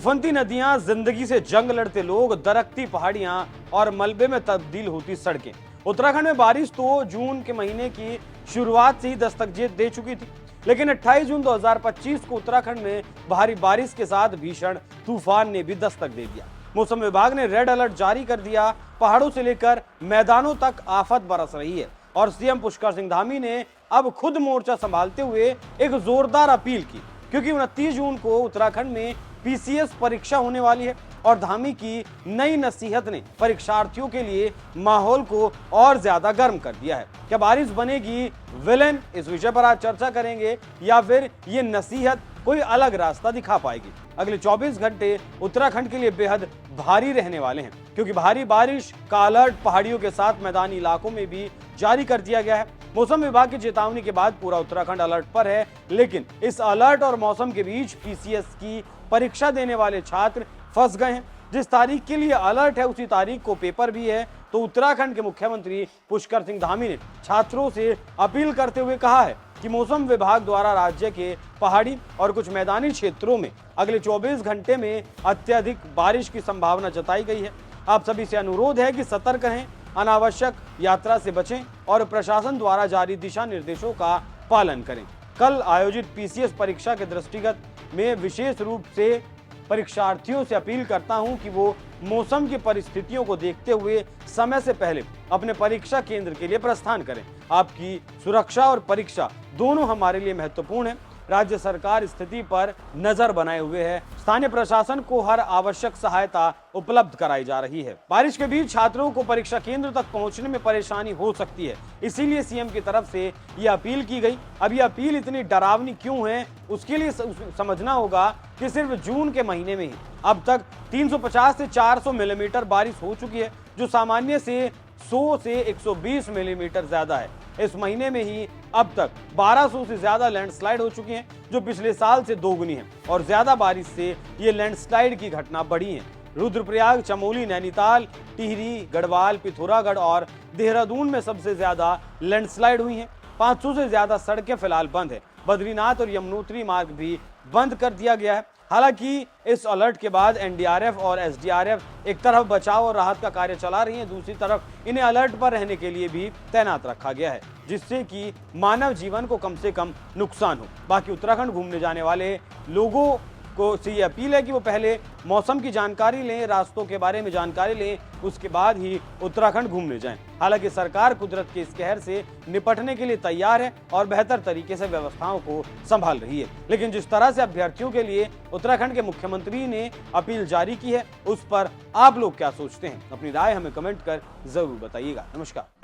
उफनती नदियां, जिंदगी से जंग लड़ते लोग, दरकती पहाड़ियां और मलबे में तब्दील होती सड़कें। उत्तराखंड में बारिश तो जून के महीने की शुरुआत से ही दस्तक दे चुकी थी, लेकिन 28 जून 2025 को उत्तराखंड में भारी बारिश के साथ भीषण तूफान ने भी दस्तक दे दिया। मौसम विभाग ने रेड अलर्ट जारी कर दिया। पहाड़ों से लेकर मैदानों तक आफत बरस रही है और सीएम पुष्कर सिंह धामी ने अब खुद मोर्चा संभालते हुए एक जोरदार अपील की, क्योंकि 29 जून को उत्तराखंड में पीसीएस परीक्षा होने वाली है और धामी की नई नसीहत ने परीक्षार्थियों के लिए माहौल को और ज्यादा गर्म कर दिया है। क्या बारिश बनेगी विलेन? इस विषय पर आज चर्चा करेंगे, या फिर ये नसीहत कोई अलग रास्ता दिखा पाएगी। अगले 24 घंटे उत्तराखंड के लिए बेहद भारी रहने वाले हैं, क्योंकि भारी बारिश का अलर्ट पहाड़ियों के साथ मैदानी इलाकों में भी जारी कर दिया गया है। मौसम विभाग की चेतावनी के बाद पूरा उत्तराखंड अलर्ट पर है, लेकिन इस अलर्ट और मौसम के बीच पीसीएस की परीक्षा देने वाले छात्र फंस गए हैं। जिस तारीख के लिए अलर्ट है उसी तारीख को पेपर भी है। तो उत्तराखंड के मुख्यमंत्री पुष्कर सिंह धामी ने छात्रों से अपील करते हुए कहा है कि मौसम विभाग द्वारा राज्य के पहाड़ी और कुछ मैदानी क्षेत्रों में अगले 24 घंटे में अत्यधिक बारिश की संभावना जताई गई है। आप सभी से अनुरोध है कि सतर्क रहें, अनावश्यक यात्रा से बचें और प्रशासन द्वारा जारी दिशा निर्देशों का पालन करें। कल आयोजित पीसीएस परीक्षा के दृष्टिगत में विशेष रूप से परीक्षार्थियों से अपील करता हूं कि वो मौसम की परिस्थितियों को देखते हुए समय से पहले अपने परीक्षा केंद्र के लिए प्रस्थान करें। आपकी सुरक्षा और परीक्षा दोनों हमारे लिए महत्वपूर्ण है। राज्य सरकार स्थिति पर नजर बनाए हुए है। स्थानीय प्रशासन को हर आवश्यक सहायता उपलब्ध कराई जा रही है। बारिश के बीच छात्रों को परीक्षा केंद्र तक पहुंचने में परेशानी हो सकती है, इसीलिए सीएम की तरफ से ये अपील की गई। अब ये अपील इतनी डरावनी क्यों है, उसके लिए समझना होगा कि सिर्फ जून के महीने में ही अब तक 350 से 400 मिलीमीटर बारिश हो चुकी है, जो सामान्य से 100 से 120 मिलीमीटर ज्यादा है। इस महीने में ही अब तक 1200 से ज्यादा लैंडस्लाइड हो चुकी हैं, जो पिछले साल से दोगुनी है, और ज्यादा बारिश से ये लैंडस्लाइड की घटना बढ़ी है। रुद्रप्रयाग, चमोली, नैनीताल, टिहरी, गढ़वाल, पिथौरागढ़ और देहरादून में सबसे ज्यादा लैंडस्लाइड हुई हैं। 500 से ज्यादा सड़कें फिलहाल बंद है। बद्रीनाथ और यमुनोत्री मार्ग भी बंद कर दिया गया है। हालांकि इस अलर्ट के बाद एनडीआरएफ और एसडीआरएफ एक तरफ बचाव और राहत का कार्य चला रही है, दूसरी तरफ इन्हें अलर्ट पर रहने के लिए भी तैनात रखा गया है, जिससे कि मानव जीवन को कम से कम नुकसान हो। बाकी उत्तराखंड घूमने जाने वाले लोगों को से ये अपील है कि वो पहले मौसम की जानकारी लें, रास्तों के बारे में जानकारी लें, उसके बाद ही उत्तराखंड घूमने जाएं। हालांकि सरकार कुदरत के इस कहर से निपटने के लिए तैयार है और बेहतर तरीके से व्यवस्थाओं को संभाल रही है, लेकिन जिस तरह से अभ्यर्थियों के लिए उत्तराखंड के मुख्यमंत्री ने अपील जारी की है, उस पर आप लोग क्या सोचते हैं? अपनी राय हमें कमेंट कर जरूर बताइएगा। नमस्कार।